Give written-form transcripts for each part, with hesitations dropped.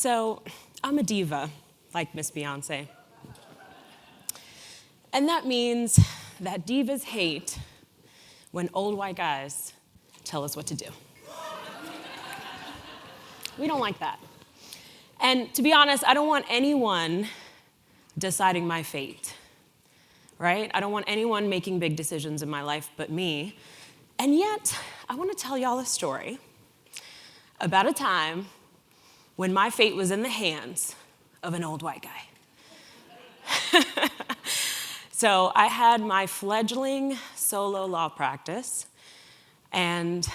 So I'm a diva, like Miss Beyonce. And that means that divas hate when old white guys tell us what to do. We don't like that. And to be honest, I don't want anyone deciding my fate, right? I don't want anyone making big decisions in my life but me. And yet, I want to tell y'all a story about a time when my fate was in the hands of an old white guy. So I had my fledgling solo law practice, and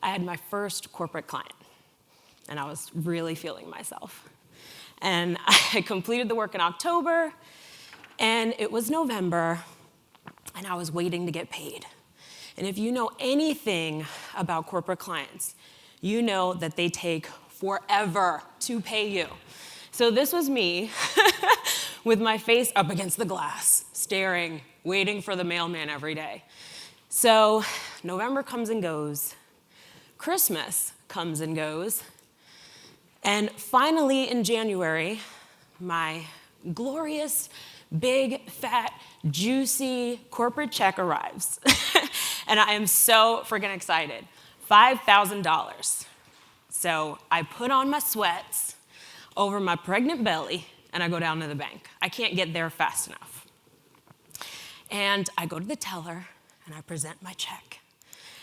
I had my first corporate client, and I was really feeling myself. And I completed the work in October, and it was November, and I was waiting to get paid. And if you know anything about corporate clients, you know that they take forever to pay you. So this was me with my face up against the glass, staring, waiting for the mailman every day. So November comes and goes. Christmas comes and goes. And finally in January, my glorious, big, fat, juicy corporate check arrives. And I am so freaking excited. $5,000. So I put on my sweats over my pregnant belly, and I go down to the bank. I can't get there fast enough. And I go to the teller, and I present my check.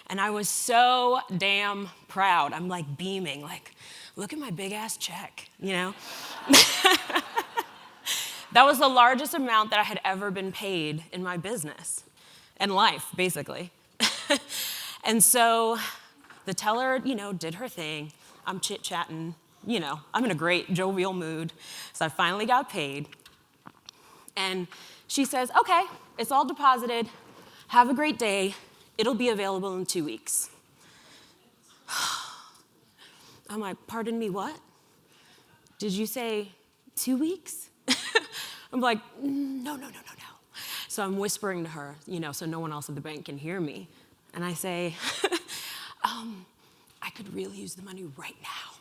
And I was so damn proud. I'm like beaming, like, look at my big ass check, you know? That was the largest amount that I had ever been paid in my business and life, basically. And so the teller, did her thing. I'm chit-chatting, I'm in a great jovial mood. So I finally got paid. And she says, okay, it's all deposited. Have a great day. It'll be available in 2 weeks. I'm like, pardon me, what? Did you say 2 weeks? I'm like, no. So I'm whispering to her, so no one else at the bank can hear me. And I say, I could really use the money right now.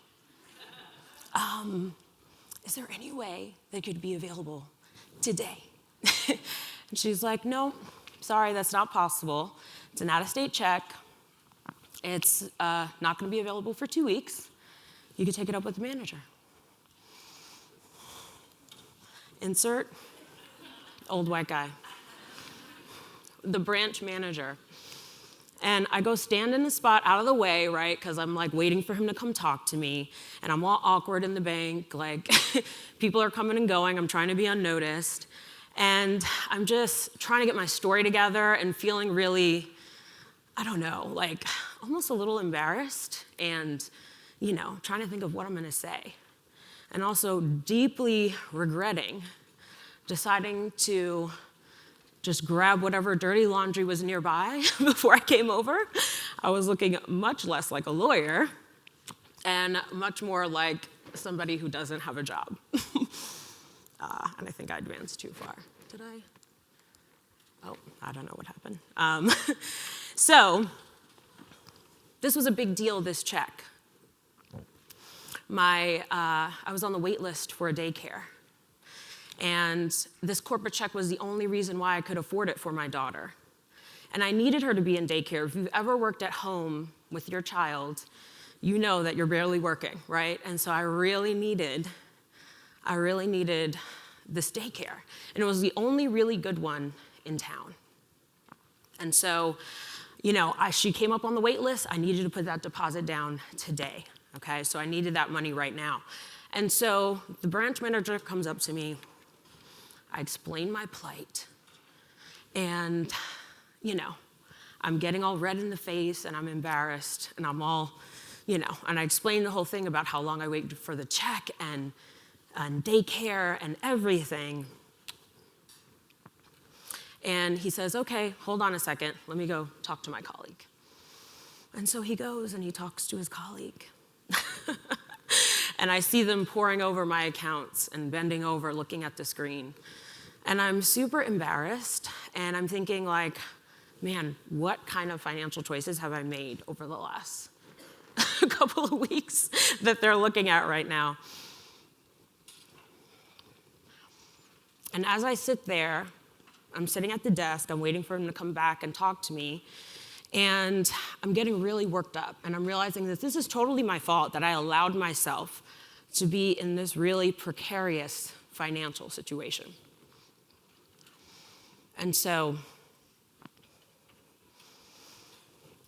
Is there any way that could be available today? And she's like, no, sorry, that's not possible. It's an out-of-state check. It's not going to be available for 2 weeks. You could take it up with the manager. Insert old white guy. The branch manager. And I go stand in the spot out of the way, right? Because I'm like waiting for him to come talk to me. And I'm all awkward in the bank. Like people are coming and going. I'm trying to be unnoticed. And I'm just trying to get my story together and feeling really, I don't know, like almost a little embarrassed and, trying to think of what I'm going to say. And also deeply regretting deciding to just grab whatever dirty laundry was nearby before I came over. I was looking much less like a lawyer and much more like somebody who doesn't have a job. And I think I advanced too far. Did I? Oh, I don't know what happened. So this was a big deal, this check. I was on the wait list for a daycare. And this corporate check was the only reason why I could afford it for my daughter. And I needed her to be in daycare. If you've ever worked at home with your child, you know that you're barely working, right? And so I really needed this daycare. And it was the only really good one in town. And so, she came up on the wait list. I needed to put that deposit down today, okay? So I needed that money right now. And so the branch manager comes up to me. I explain my plight. And, I'm getting all red in the face and I'm embarrassed and I'm all, and I explain the whole thing about how long I waited for the check and daycare and everything. And he says, okay, hold on a second. Let me go talk to my colleague. And so he goes and he talks to his colleague. And I see them poring over my accounts and bending over, looking at the screen. And I'm super embarrassed. And I'm thinking like, man, what kind of financial choices have I made over the last couple of weeks that they're looking at right now. And as I sit there, I'm sitting at the desk, I'm waiting for him to come back and talk to me, and I'm getting really worked up, and I'm realizing that this is totally my fault, that I allowed myself to be in this really precarious financial situation. And so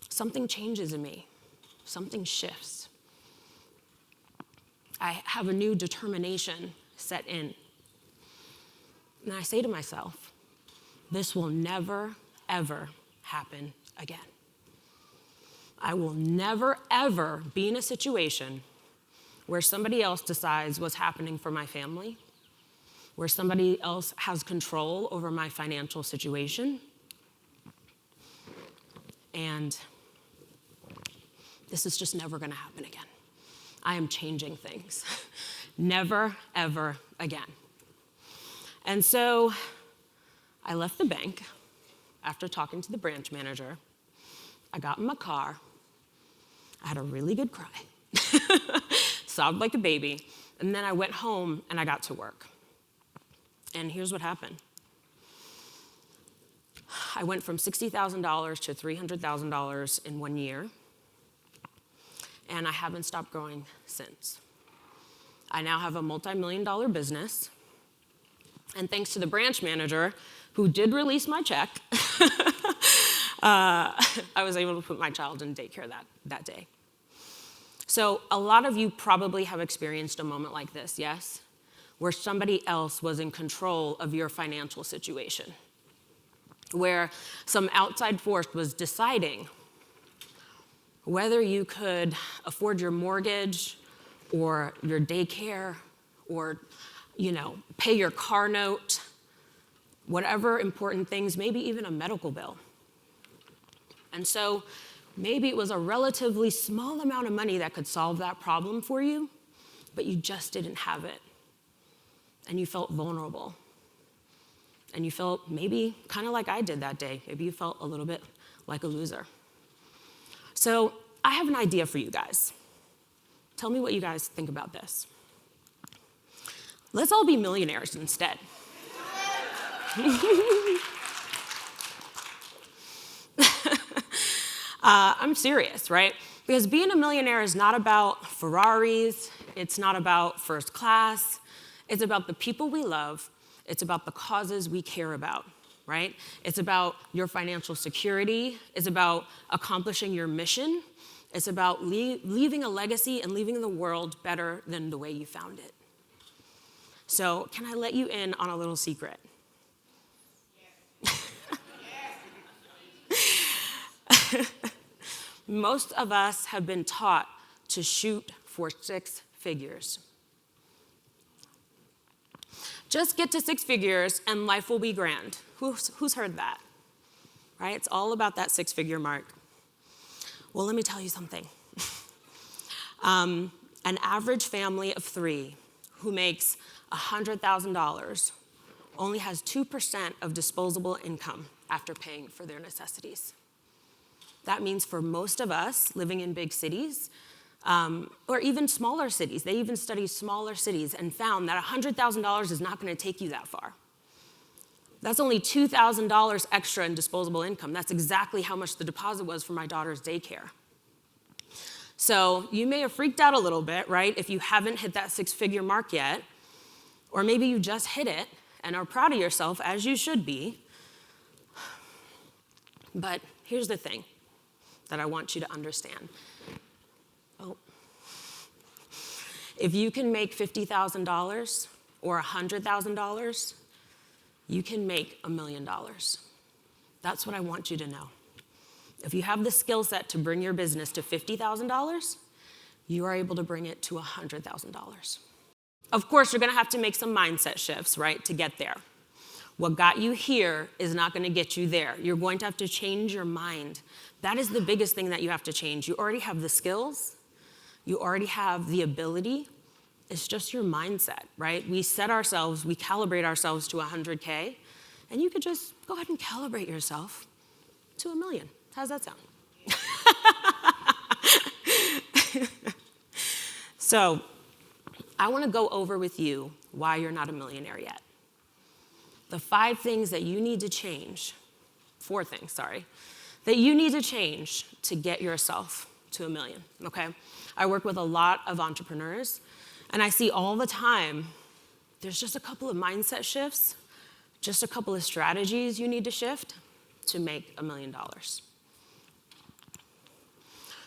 something changes in me. Something shifts. I have a new determination set in. And I say to myself, this will never, ever happen again. I will never, ever be in a situation where somebody else decides what's happening for my family, where somebody else has control over my financial situation. And this is just never going to happen again. I am changing things. Never, ever again. And so I left the bank after talking to the branch manager. I got in my car. I had a really good cry. Sobbed like a baby. And then I went home and I got to work. And here's what happened. I went from $60,000 to $300,000 in 1 year. And I haven't stopped growing since. I now have a multi-million-dollar business. And thanks to the branch manager, who did release my check, I was able to put my child in daycare that day. So a lot of you probably have experienced a moment like this, yes? Where somebody else was in control of your financial situation. Where some outside force was deciding whether you could afford your mortgage or your daycare or, pay your car note, whatever important things, maybe even a medical bill. And so maybe it was a relatively small amount of money that could solve that problem for you, but you just didn't have it. And you felt vulnerable. And you felt maybe kind of like I did that day. Maybe you felt a little bit like a loser. So I have an idea for you guys. Tell me what you guys think about this. Let's all be millionaires instead. I'm serious, right? Because being a millionaire is not about Ferraris. It's not about first class. It's about the people we love. It's about the causes we care about, right? It's about your financial security. It's about accomplishing your mission. It's about leaving a legacy and leaving the world better than the way you found it. So can I let you in on a little secret? Most of us have been taught to shoot for 6 figures. Just get to 6 figures and life will be grand. Who's heard that? Right? It's all about that 6-figure mark. Well, let me tell you something. An average family of 3 who makes $100,000 only has 2% of disposable income after paying for their necessities. That means for most of us living in big cities, or even smaller cities, they even studied smaller cities and found that $100,000 is not going to take you that far. That's only $2,000 extra in disposable income. That's exactly how much the deposit was for my daughter's daycare. So you may have freaked out a little bit, right, if you haven't hit that 6-figure mark yet, or maybe you just hit it and are proud of yourself, as you should be. But here's the thing that I want you to understand. If you can make $50,000 or $100,000, you can make $1 million. That's what I want you to know. If you have the skill set to bring your business to $50,000, you are able to bring it to $100,000. Of course, you're going to have to make some mindset shifts, right, to get there. What got you here is not going to get you there. You're going to have to change your mind. That is the biggest thing that you have to change. You already have the skills. You already have the ability. It's just your mindset, right? We calibrate ourselves to 100K, and you could just go ahead and calibrate yourself to $1 million. How's that sound? So I want to go over with you why you're not a millionaire yet. The 5 things that you need to change, 4 things, sorry, that you need to change to get yourself to $1 million, okay? I work with a lot of entrepreneurs, and I see all the time, there's just a couple of mindset shifts, just a couple of strategies you need to shift to make $1 million.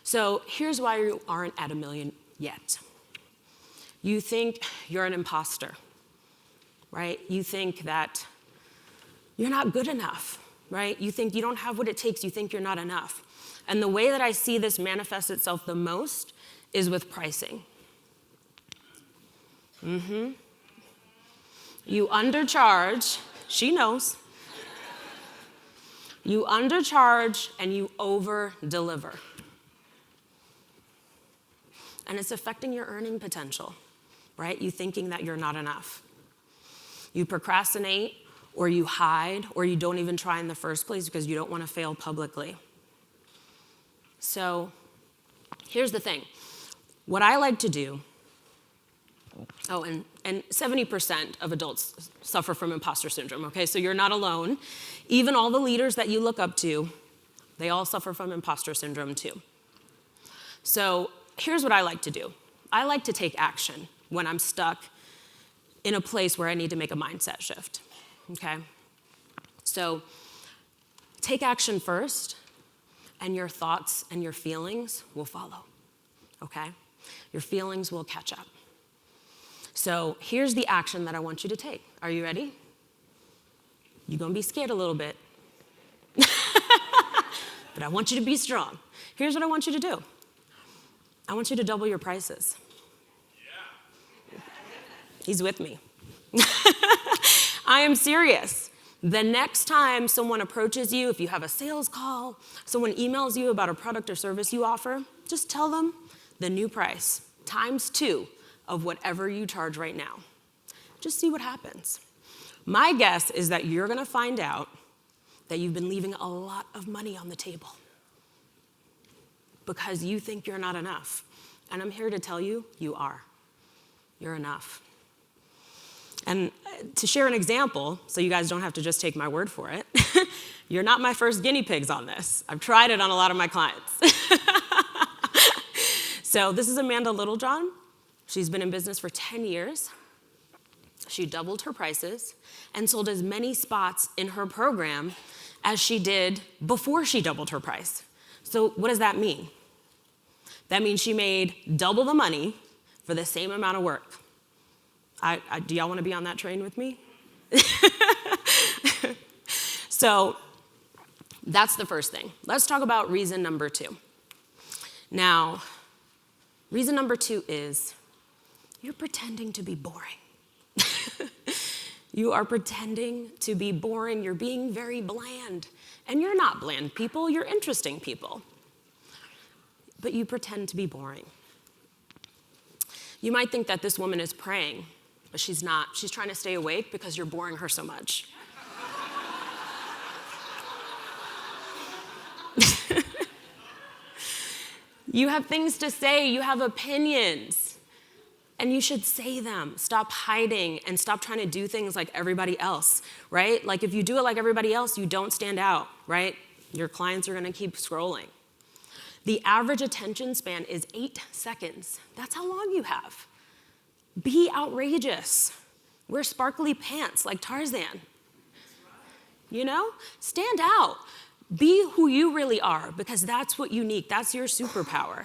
So here's why you aren't at $1 million yet. You think you're an imposter, right? You think that you're not good enough, right? You think you don't have what it takes. You think you're not enough. And the way that I see this manifest itself the most is with pricing. You undercharge, she knows. You undercharge and you over-deliver. And it's affecting your earning potential, right? You thinking that you're not enough. You procrastinate, or you hide, or you don't even try in the first place because you don't want to fail publicly. So here's the thing. What I like to do, and 70% of adults suffer from impostor syndrome, okay? So you're not alone. Even all the leaders that you look up to, they all suffer from impostor syndrome too. So here's what I like to do. I like to take action when I'm stuck in a place where I need to make a mindset shift, okay? So take action first, and your thoughts and your feelings will follow, okay? Your feelings will catch up. So here's the action that I want you to take. Are you ready? You're gonna be scared a little bit, but I want you to be strong. Here's what I want you to do. I want you to double your prices. Yeah. He's with me. I am serious. The next time someone approaches you, if you have a sales call, someone emails you about a product or service you offer, just tell them the new price, ×2 of whatever you charge right now. Just see what happens. My guess is that you're gonna find out that you've been leaving a lot of money on the table because you think you're not enough. And I'm here to tell you, you are. You're enough. And to share an example, so you guys don't have to just take my word for it, you're not my first guinea pigs on this. I've tried it on a lot of my clients. So this is Amanda Littlejohn. She's been in business for 10 years. She doubled her prices and sold as many spots in her program as she did before she doubled her price. So what does that mean? That means she made double the money for the same amount of work. Do y'all want to be on that train with me? So that's the first thing. Let's talk about reason number 2. Now, reason number 2 is you're pretending to be boring. You are pretending to be boring. You're being very bland. And you're not bland people. You're interesting people. But you pretend to be boring. You might think that this woman is praying, but she's not. She's trying to stay awake because you're boring her so much. You have things to say, you have opinions, and you should say them. Stop hiding and stop trying to do things like everybody else, right? Like if you do it like everybody else, you don't stand out, right? Your clients are gonna keep scrolling. The average attention span is 8 seconds. That's how long you have. Be outrageous. Wear sparkly pants like Tarzan. You know? Stand out. Be who you really are, because that's what you need. That's your superpower.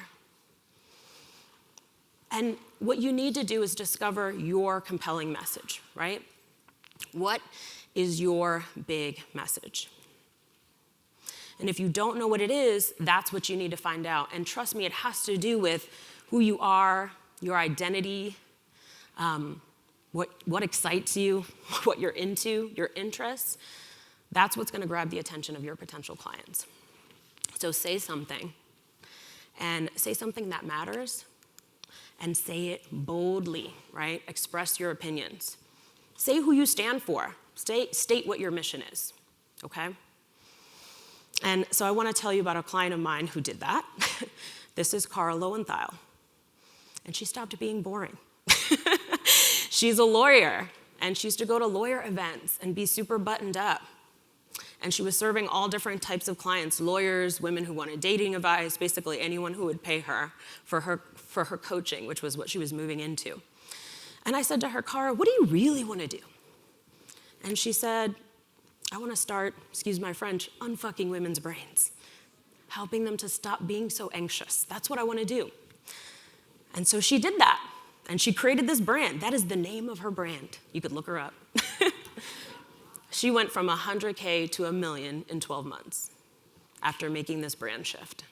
And what you need to do is discover your compelling message, right? What is your big message? And if you don't know what it is, that's what you need to find out. And trust me, it has to do with who you are, your identity, what excites you, what you're into, your interests. That's what's gonna grab the attention of your potential clients. So say something, and say something that matters, and say it boldly, right? Express your opinions. Say who you stand for. State what your mission is, okay? And so I want to tell you about a client of mine who did that. This is Carl Lowenthal. and she stopped being boring. She's a lawyer, and she used to go to lawyer events and be super buttoned up. And she was serving all different types of clients, lawyers, women who wanted dating advice, basically anyone who would pay her for her coaching, which was what she was moving into. And I said to her, Cara, what do you really want to do? And she said, I want to start, excuse my French, unfucking women's brains, helping them to stop being so anxious. That's what I want to do. And so she did that. And she created this brand. That is the name of her brand. You could look her up. She went from 100K to $1 million in 12 months after making this brand shift.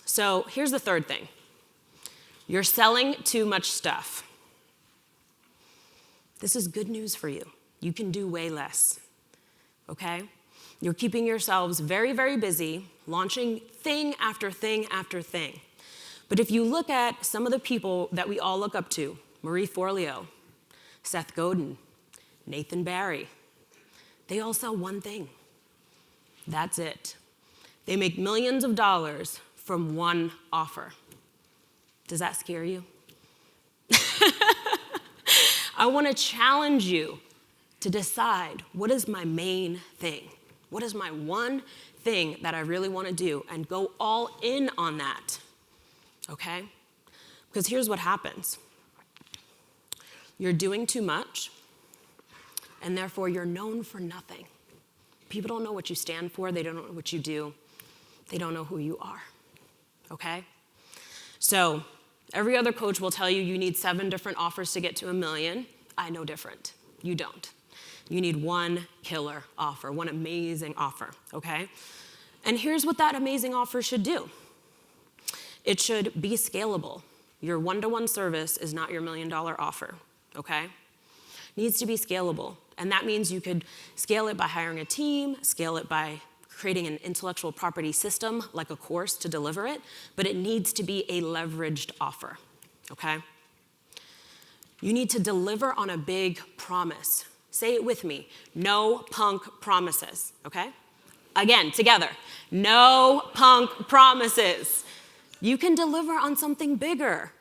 So here's the third thing. You're selling too much stuff. This is good news for you. You can do way less, okay? You're keeping yourselves very, very busy, launching thing after thing after thing. But if you look at some of the people that we all look up to, Marie Forleo, Seth Godin, Nathan Barry, they all sell one thing. That's it. They make millions of dollars from one offer. Does that scare you? I want to challenge you to decide, what is my main thing? What is my one thing that I really want to do? And go all in on that, okay? Because here's what happens. You're doing too much, and therefore you're known for nothing. People don't know what you stand for. They don't know what you do. They don't know who you are, okay? So every other coach will tell you need 7 different offers to get to $1 million. I know different. You don't. You need one killer offer, one amazing offer, okay? And here's what that amazing offer should do. It should be scalable. Your one-to-one service is not your $1 million offer, okay? Needs to be scalable. And that means you could scale it by hiring a team, scale it by creating an intellectual property system, like a course to deliver it, but it needs to be a leveraged offer, okay? You need to deliver on a big promise. Say it with me, no punk promises, okay? Again, together, no punk promises. You can deliver on something bigger.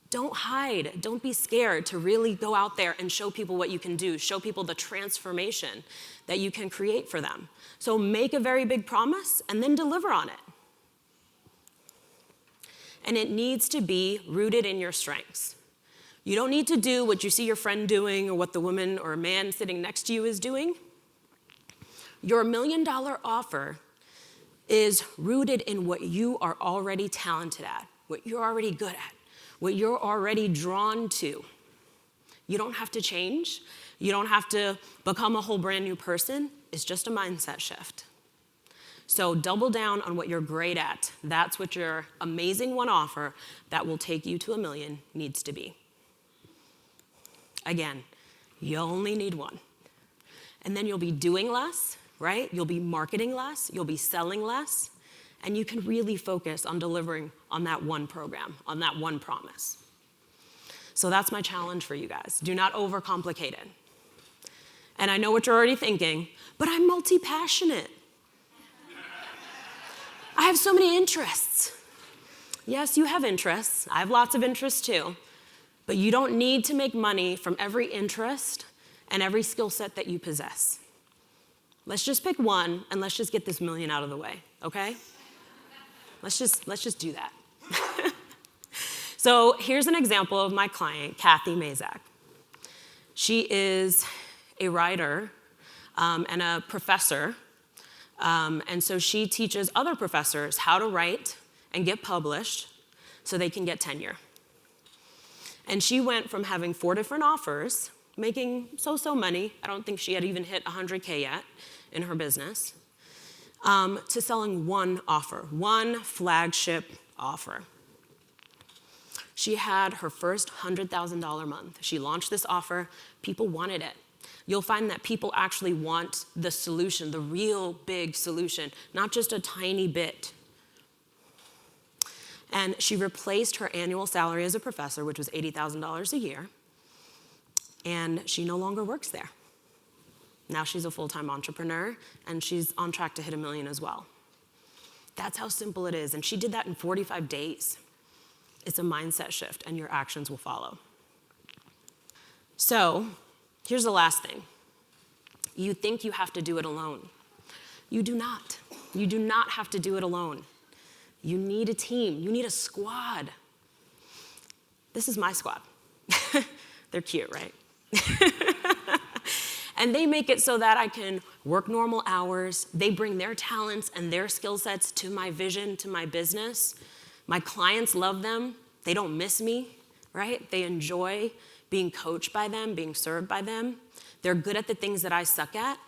Don't hide, don't be scared to really go out there and show people what you can do, show people the transformation that you can create for them. So make a very big promise and then deliver on it. And it needs to be rooted in your strengths. You don't need to do what you see your friend doing or what the woman or man sitting next to you is doing. Your $1 million offer is rooted in what you are already talented at, what you're already good at, what you're already drawn to. You don't have to change. You don't have to become a whole brand new person. It's just a mindset shift. So double down on what you're great at. That's what your amazing one offer that will take you to $1 million needs to be. Again, you only need one. And then you'll be doing less, right? You'll be marketing less, you'll be selling less, and you can really focus on delivering on that one program, on that one promise. So that's my challenge for you guys. Do not overcomplicate it. And I know what you're already thinking, but I'm multi-passionate. I have so many interests. Yes, you have interests. I have lots of interests too. But you don't need to make money from every interest and every skill set that you possess. Let's just pick one and let's just get this $1 million out of the way, okay? Let's just do that. So here's an example of my client, Kathy Mazak. She is a writer and a professor. And so she teaches other professors how to write and get published so they can get tenure. And she went from having 4 different offers, making so-so money, I don't think she had even hit 100K yet in her business, to selling one offer, one flagship offer. She had her first $100,000 month. She launched this offer, people wanted it. You'll find that people actually want the solution, the real big solution, not just a tiny bit. And she replaced her annual salary as a professor, which was $80,000 a year, and she no longer works there. Now she's a full-time entrepreneur, and she's on track to hit $1 million as well. That's how simple it is. And she did that in 45 days. It's a mindset shift, and your actions will follow. So here's the last thing. You think you have to do it alone. You do not. You do not have to do it alone. You need a team. You need a squad. This is my squad. They're cute, right? And they make it so that I can work normal hours. They bring their talents and their skill sets to my vision, to my business. My clients love them. They don't miss me, right? They enjoy being coached by them, being served by them. They're good at the things that I suck at,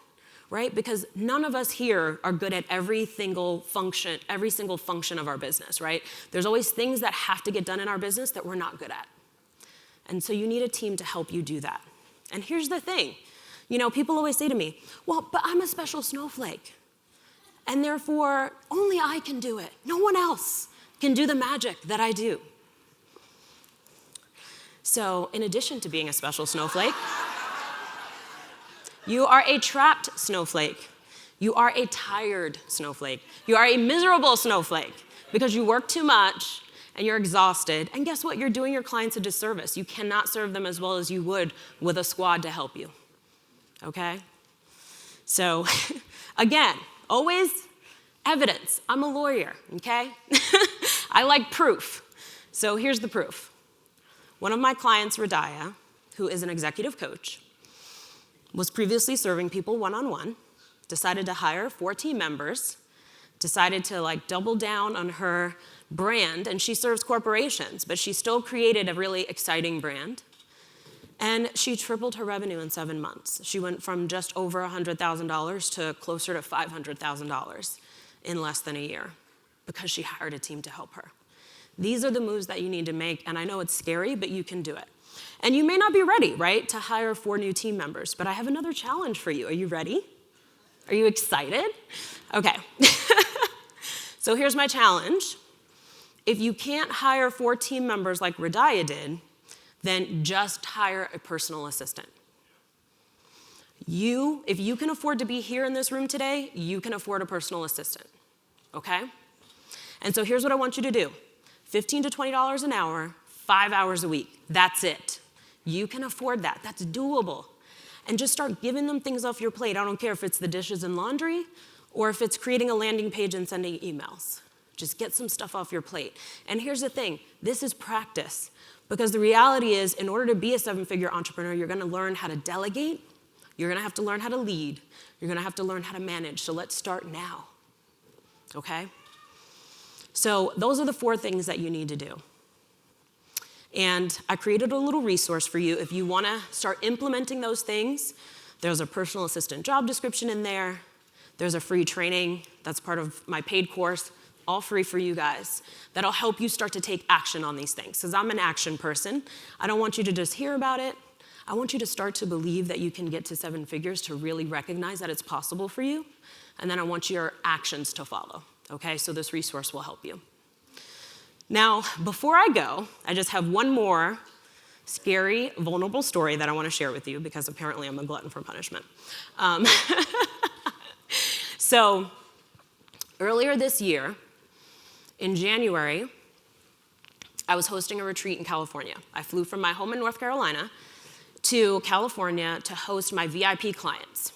right? Because none of us here are good at every single function of our business, right? There's always things that have to get done in our business that we're not good at. And so you need a team to help you do that. And here's the thing. People always say to me, well, but I'm a special snowflake. And therefore, only I can do it. No one else can do the magic that I do. So in addition to being a special snowflake, you are a trapped snowflake. You are a tired snowflake. You are a miserable snowflake because you work too much and you're exhausted. And guess what? You're doing your clients a disservice. You cannot serve them as well as you would with a squad to help you. Okay? So, again, always evidence. I'm a lawyer, okay? I like proof. So here's the proof. One of my clients, Radaya, who is an executive coach, was previously serving people one-on-one, decided to hire 4 team members, decided to double down on her brand, and she serves corporations, but she still created a really exciting brand. And she tripled her revenue in 7 months. She went from just over $100,000 to closer to $500,000 in less than a year because she hired a team to help her. These are the moves that you need to make, and I know it's scary, but you can do it. And you may not be ready, right, to hire 4 new team members, but I have another challenge for you. Are you ready? Are you excited? Okay. So here's my challenge. If you can't hire 4 team members like Radaya did, then just hire a personal assistant. If you can afford to be here in this room today, you can afford a personal assistant, okay? And so here's what I want you to do. $15 to $20 an hour, 5 hours a week. That's it. You can afford that. That's doable. And just start giving them things off your plate. I don't care if it's the dishes and laundry or if it's creating a landing page and sending emails. Just get some stuff off your plate. And here's the thing. This is practice. Because the reality is, in order to be a 7-figure entrepreneur, you're going to learn how to delegate. You're going to have to learn how to lead. You're going to have to learn how to manage. So let's start now, okay? So those are the 4 things that you need to do. And I created a little resource for you. If you want to start implementing those things, there's a personal assistant job description in there. There's a free training that's part of my paid course, all free for you guys, that'll help you start to take action on these things. Because I'm an action person. I don't want you to just hear about it. I want you to start to believe that you can get to 7 figures, to really recognize that it's possible for you. And then I want your actions to follow, okay? So this resource will help you. Now, before I go, I just have one more scary, vulnerable story that I want to share with you because apparently I'm a glutton for punishment. So earlier this year, in January, I was hosting a retreat in California. I flew from my home in North Carolina to California to host my VIP clients.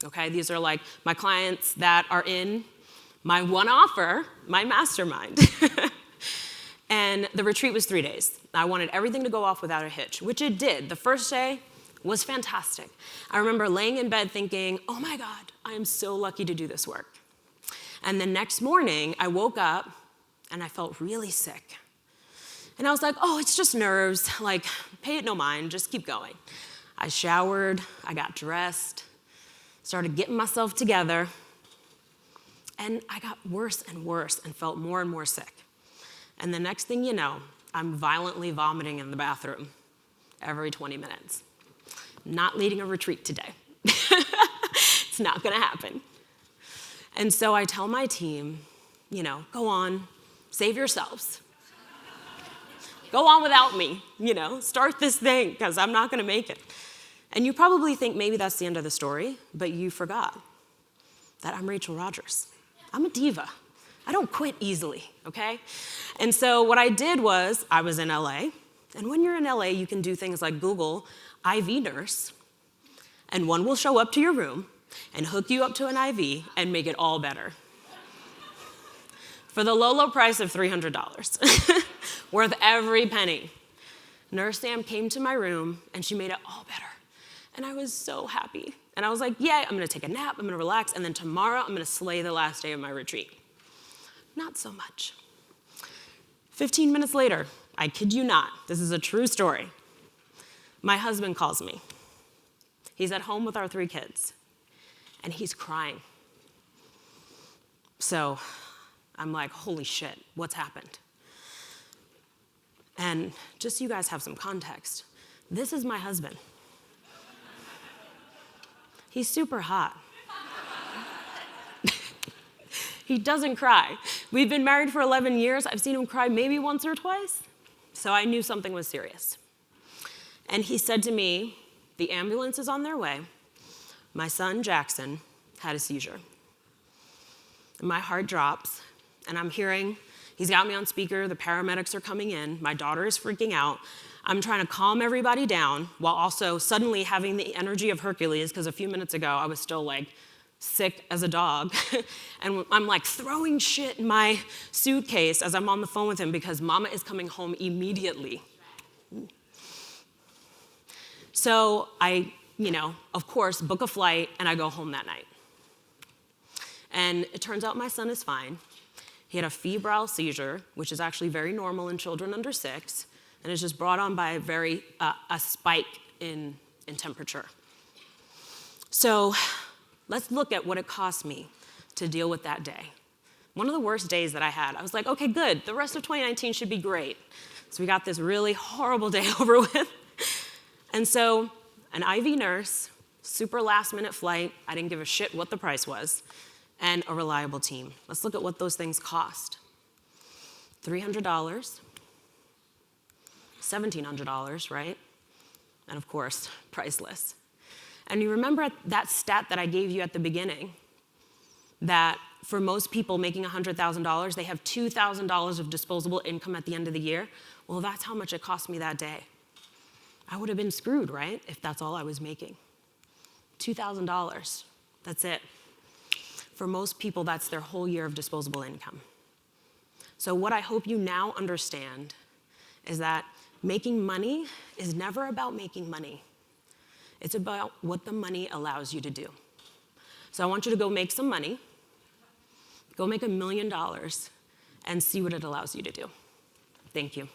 Okay, these are like my clients that are in my one offer, my mastermind. And the retreat was 3 days. I wanted everything to go off without a hitch, which it did. The first day was fantastic. I remember laying in bed thinking, oh my God, I am so lucky to do this work. And the next morning, I woke up and I felt really sick. And I was like, oh, it's just nerves. Like, pay it no mind, just keep going. I showered, I got dressed, started getting myself together, and I got worse and worse and felt more and more sick. And the next thing you know, I'm violently vomiting in the bathroom every 20 minutes. Not leading a retreat today. It's not gonna happen. And so I tell my team, go on, save yourselves. Go on without me, start this thing, because I'm not gonna make it. And you probably think maybe that's the end of the story, but you forgot that I'm Rachel Rodgers. I'm a diva. I don't quit easily, okay? And so what I did was, I was in LA, and when you're in LA, you can do things like Google IV nurse, and one will show up to your room and hook you up to an IV and make it all better. For the low, low price of $300, worth every penny. Nurse Sam came to my room, and she made it all better. And I was so happy. And I was like, yeah, I'm gonna take a nap, I'm gonna relax, and then tomorrow I'm gonna slay the last day of my retreat. Not so much. 15 minutes later, I kid you not, this is a true story. My husband calls me. He's at home with our 3 kids, and he's crying. So I'm like, holy shit, what's happened? And just so you guys have some context, this is my husband. He's super hot. He doesn't cry. We've been married for 11 years. I've seen him cry maybe once or twice. So I knew something was serious. And he said to me, the ambulance is on their way. My son, Jackson, had a seizure. And my heart drops, and I'm hearing, he's got me on speaker, the paramedics are coming in, my daughter is freaking out. I'm trying to calm everybody down while also suddenly having the energy of Hercules, because a few minutes ago I was still like sick as a dog. And I'm like throwing shit in my suitcase as I'm on the phone with him because mama is coming home immediately. So I, of course, book a flight and I go home that night. And it turns out my son is fine. He had a febrile seizure, which is actually very normal in children under 6, and it's just brought on by a spike in temperature. So let's look at what it cost me to deal with that day. One of the worst days that I had. I was like, okay, good, the rest of 2019 should be great. So we got this really horrible day over with. And so an IV nurse, super last minute flight, I didn't give a shit what the price was, and a reliable team. Let's look at what those things cost. $300, $1,700, right? And of course, priceless. And you remember that stat that I gave you at the beginning, that for most people making $100,000, they have $2,000 of disposable income at the end of the year? Well, that's how much it cost me that day. I would have been screwed, right, if that's all I was making. $2,000, that's it. For most people, that's their whole year of disposable income. So what I hope you now understand is that making money is never about making money. It's about what the money allows you to do. So I want you to go make some money, go make $1 million, and see what it allows you to do. Thank you.